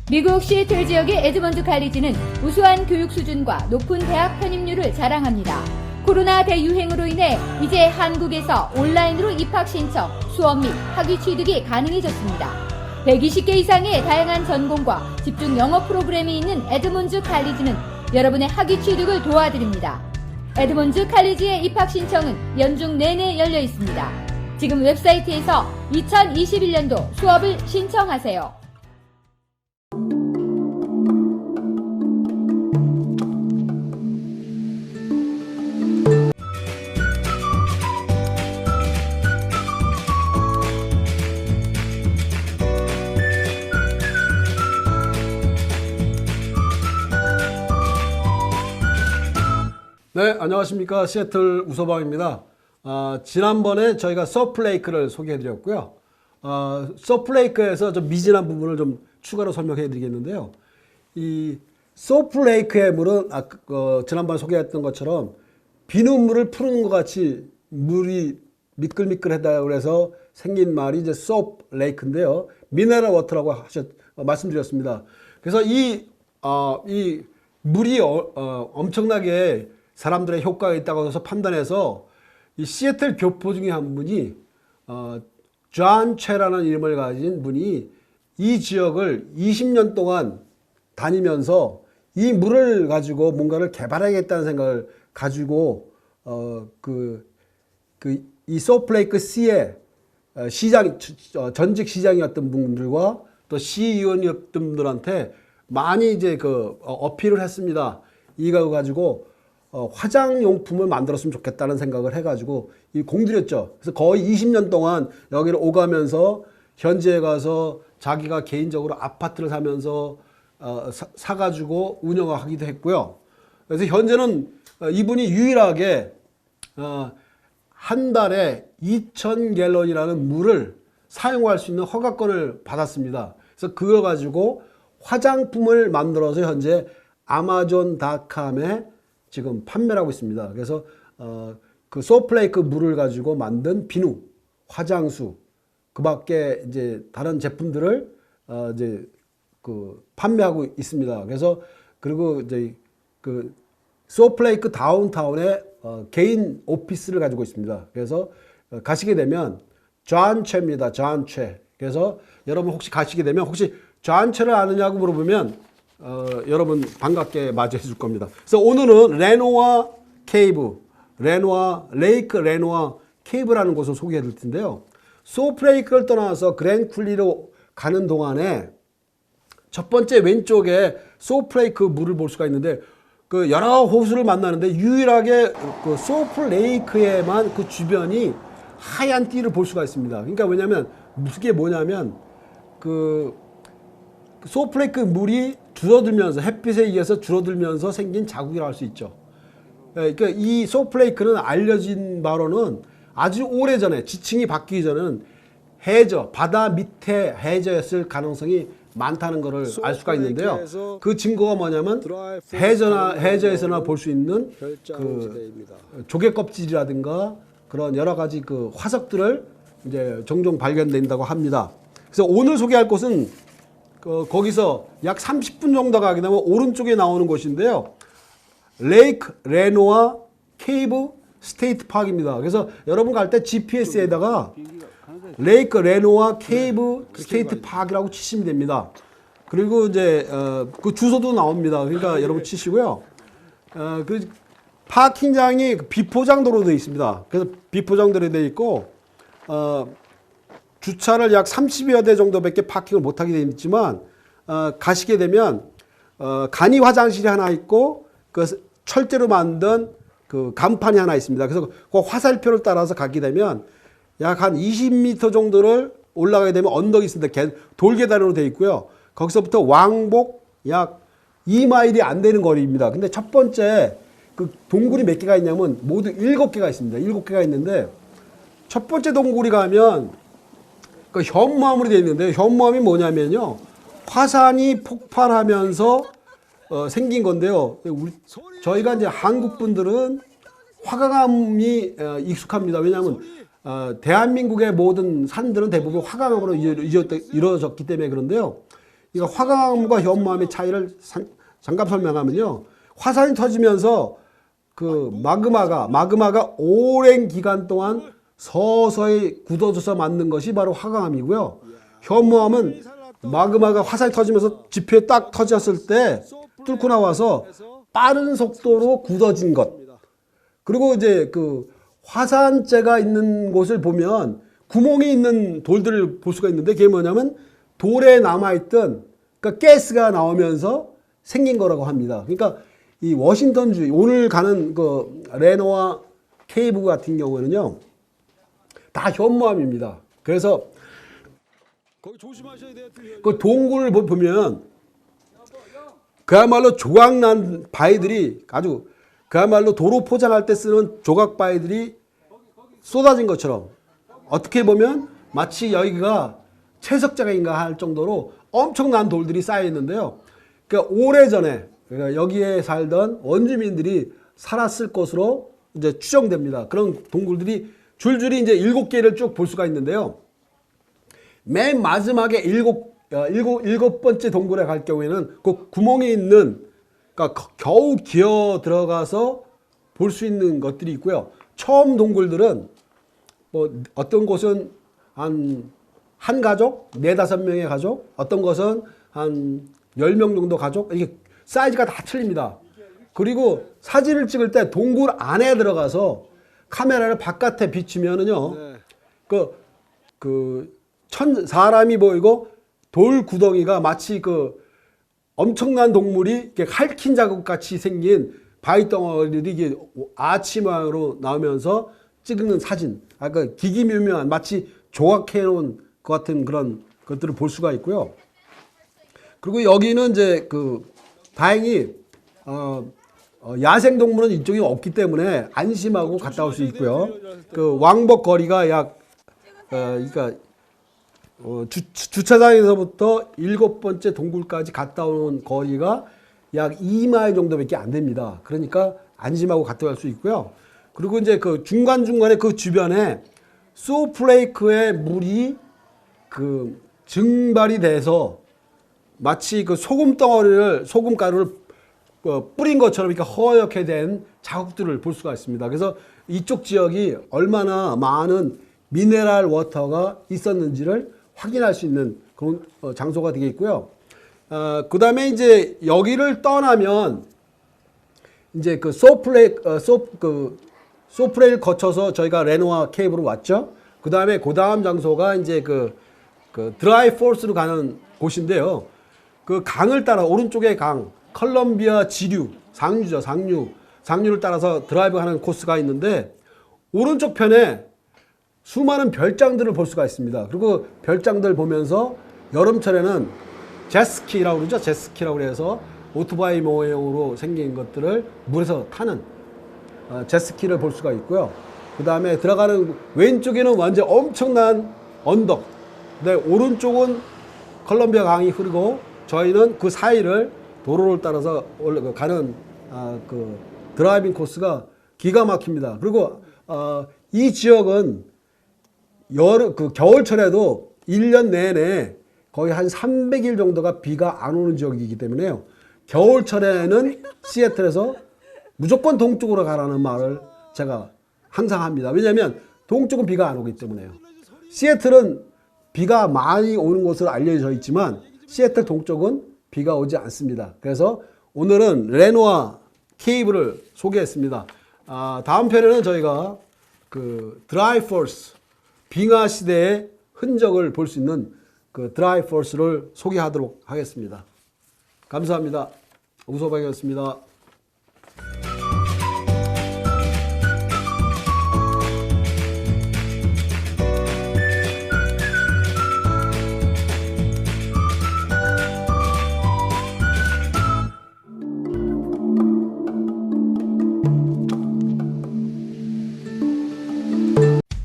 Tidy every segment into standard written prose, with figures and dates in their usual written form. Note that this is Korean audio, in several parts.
미국 시애틀 지역의 에드먼드 칼리지는 우수한 교육 수준과 높은 대학 편입률을 자랑합니다. 코로나 대유행으로 인해 이제 한국에서 온라인으로 입학 신청, 수업 및 학위 취득이 가능해졌습니다. 120개 이상의 다양한 전공과 집중 영어 프로그램이 있는 에드먼드 칼리지는 여러분의 학위 취득을 도와드립니다. 에드먼드 칼리지의 입학 신청은 연중 내내 열려 있습니다. 지금 웹사이트에서 2021년도 수업을 신청하세요. 네, 안녕하십니까. 시애틀 우서방입니다. 지난번에 저희가 소플레이크를 소개해드렸고요. 소플레이크에서 좀 미진한 부분을 좀 추가로 설명해드리겠는데요. 이 소플레이크의 물은 지난번에 소개했던 것처럼 비눗물을 푸는 것 같이 물이 미끌미끌하다고 해서 생긴 말이 이제 소플레이크인데요. 미네랄 워터라고 말씀드렸습니다. 그래서 이 물이 엄청나게 사람들의 효과가 있다고 해서 판단해서 이 시애틀 교포 중에 한 분이 존 최라는 이름을 가진 분이 이 지역을 20년 동안 다니면서 이 물을 가지고 뭔가를 개발하겠다는 생각을 가지고 이 소플레이크 C의 전직 시장이었던 분들과 또 시의원이었던 분들한테 많이 이제 어필을 했습니다. 이거 가지고 화장용품을 만들었으면 좋겠다는 생각을 해가지고 공들였죠. 그래서 거의 20년 동안 여기를 오가면서 현지에 가서 자기가 개인적으로 아파트를 사면서 사가지고 운영하기도 했고요. 그래서 현재는 이분이 유일하게 한 달에 2,000갤런이라는 물을 사용할 수 있는 허가권을 받았습니다. 그래서 그걸 가지고 화장품을 만들어서 현재 아마존닷컴에 지금 판매를 하고 있습니다. 그래서 그 소플레이크 물을 가지고 만든 비누, 화장수, 그 밖에 이제 다른 제품들을 이제 판매하고 있습니다. 그래서 그리고 이제 소플레이크 다운타운에 개인 오피스를 가지고 있습니다. 그래서 가시게 되면 존 최입니다. 존 최. 그래서 여러분 혹시 가시게 되면 혹시 존 최를 아느냐고 물어보면 여러분 반갑게 맞이해 줄 겁니다. 그래서 오늘은 레노아 케이브, 레이크 레노아 케이브라는 곳을 소개해 드릴 텐데요. 소플레이크를 떠나서 그랜 쿨리로 가는 동안에 첫 번째 왼쪽에 소플레이크 물을 볼 수가 있는데 여러 호수를 만나는데 유일하게 소플레이크에만 그 주변이 하얀 띠를 볼 수가 있습니다. 그러니까 왜냐면 그게 뭐냐면 소플레이크 물이 줄어들면서 햇빛에 의해서 줄어들면서 생긴 자국이라고 할 수 있죠. 그러니까 이 소플레이크는 알려진 바로는 아주 오래전에 지층이 바뀌기 전에는 바다 밑에 해저였을 가능성이 많다는 것을 알 수가 있는데요. 그 증거가 뭐냐면 해저에서나 볼 수 있는 조개 껍질이라든가 그런 여러 가지 화석들을 이제 종종 발견된다고 합니다. 그래서 오늘 소개할 곳은 거기서 약 30분 정도 가게 되면 오른쪽에 나오는 곳인데요. 레이크 레노아 케이브 스테이트 파크입니다. 그래서 여러분 갈 때 GPS에다가 레이크 레노아 케이브 스테이트 파크라고 치시면 됩니다. 그리고 이제 그 주소도 나옵니다. 그러니까 여러분 치시고요. 그 파킹장이 비포장도로 되어 있습니다. 그래서 비포장도로 되어 있고 주차를 약 30여 대 정도밖에 파킹을 못하게 되어 있지만 가시게 되면 간이 화장실이 하나 있고 철제로 만든 간판이 하나 있습니다. 그래서 그 화살표를 따라서 가게 되면 약 한 20m 정도를 올라가게 되면 언덕이 있습니다. 돌계단으로 되어 있고요. 거기서부터 왕복 약 2마일이 안 되는 거리입니다. 근데 첫 번째 동굴이 몇 개가 있냐면 모두 7개가 있습니다. 7개가 있는데 첫 번째 동굴이 가면 현무암으로 되어 있는데 현무암이 뭐냐면요. 화산이 폭발하면서 생긴 건데요. 저희가 이제 한국 분들은 화강암이 익숙합니다. 왜냐하면 대한민국의 모든 산들은 대부분 화강암으로 이루어졌기 때문에 그런데요. 그러니까 화강암과 현무암의 차이를 잠깐 설명하면요. 화산이 터지면서 그 마그마가 오랜 기간 동안 서서히 굳어져서 만든 것이 바로 화강암이고요. 현무암은 마그마가 화산이 터지면서 지표에 딱 터졌을 때 뚫고 나와서 빠른 속도로 굳어진 것. 그리고 이제 그 화산재가 있는 곳을 보면 구멍이 있는 돌들을 볼 수가 있는데 그게 뭐냐면 돌에 남아있던 그러니까 가스가 나오면서 생긴 거라고 합니다. 그러니까 이 워싱턴주 오늘 가는 그 레노아 케이브 같은 경우에는요 다 현무암입니다. 그래서 거기 조심하셔야 돼요. 그 동굴을 보면 그야말로 조각난 바위들이 아주 그야말로 도로 포장할 때 쓰는 조각 바위들이 쏟아진 것처럼 어떻게 보면 마치 여기가 채석장인가 할 정도로 엄청난 돌들이 쌓여 있는데요. 그러니까 오래전에 그러니까 여기에 살던 원주민들이 살았을 것으로 이제 추정됩니다. 그런 동굴들이 줄줄이 이제 7개를 쭉 볼 수가 있는데요. 맨 마지막에 일곱 번째 동굴에 갈 경우에는 그 구멍이 있는 그러니까 겨우 기어 들어가서 볼 수 있는 것들이 있고요. 처음 동굴들은 뭐 어떤 곳은 한 가족, 4-5명의 가족, 어떤 것은 한 10명 정도 가족, 이게 사이즈가 다 틀립니다. 그리고 사진을 찍을 때 동굴 안에 들어가서 카메라를 바깥에 비추면은요, 사람이 보이고 돌 구덩이가 마치 그 엄청난 동물이 이렇게 핥힌 자국 같이 생긴 바위 덩어리들이 이게 아치 모양으로 나오면서 찍는 사진. 아까 기기묘묘한 마치 조각해 놓은 것 같은 그런 것들을 볼 수가 있고요. 그리고 여기는 이제 그 다행히 야생 동물은 이쪽에 없기 때문에 안심하고 갔다 올 수 있고요. 그 왕복 거리가 약 그러니까 주차장에서부터 7번째 동굴까지 갔다 오는 거리가 약 2마일 정도밖에 안 됩니다. 그러니까 안심하고 갔다 올 수 있고요. 그리고 이제 그 중간중간에 그 주변에 소프레이크의 물이 그 증발이 돼서 마치 그 소금가루를 뿌린 것처럼 이렇게 허옇게 된 자국들을 볼 수가 있습니다. 그래서 이쪽 지역이 얼마나 많은 미네랄 워터가 있었는지를 확인할 수 있는 그런 장소가 되겠고요. 그 다음에 이제 여기를 떠나면 이제 그 소프레이를 거쳐서 저희가 레노아 케이브로 왔죠. 그 다음에 그 다음 장소가 이제 그 드라이 폴스로 가는 곳인데요. 그 강을 따라 오른쪽에 강, 컬럼비아 지류, 상류를 따라서 드라이브 하는 코스가 있는데 오른쪽 편에 수많은 별장들을 볼 수가 있습니다. 그리고 별장들 보면서 여름철에는 제스키라고 그러죠. 제스키라고 해서 오토바이 모형으로 생긴 것들을 물에서 타는 제스키를 볼 수가 있고요. 그 다음에 들어가는 왼쪽에는 완전 엄청난 언덕. 근데 오른쪽은 컬럼비아 강이 흐르고 저희는 그 사이를 도로를 따라서 가는 그 드라이빙 코스가 기가 막힙니다. 그리고 이 지역은 겨울철에도 1년 내내 거의 한 300일 정도가 비가 안 오는 지역이기 때문에요. 겨울철에는 시애틀에서 무조건 동쪽으로 가라는 말을 제가 항상 합니다. 왜냐하면 동쪽은 비가 안 오기 때문에요. 시애틀은 비가 많이 오는 곳으로 알려져 있지만 시애틀 동쪽은 비가 오지 않습니다. 그래서 오늘은 레노아 케이브를 소개했습니다. 다음 편에는 저희가 그 드라이 폴스, 빙하 시대의 흔적을 볼 수 있는 그 드라이 폴스를 소개하도록 하겠습니다. 감사합니다. 우소방이었습니다.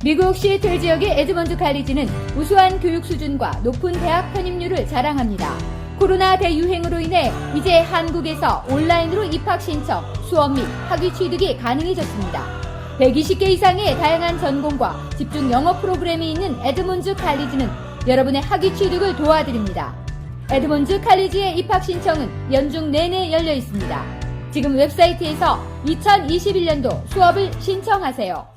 미국 시애틀 지역의 에드먼드 칼리지는 우수한 교육 수준과 높은 대학 편입률을 자랑합니다. 코로나 대유행으로 인해 이제 한국에서 온라인으로 입학 신청, 수업 및 학위 취득이 가능해졌습니다. 120개 이상의 다양한 전공과 집중 영어 프로그램이 있는 에드먼드 칼리지는 여러분의 학위 취득을 도와드립니다. 에드먼즈 칼리지의 입학 신청은 연중 내내 열려 있습니다. 지금 웹사이트에서 2021년도 수업을 신청하세요.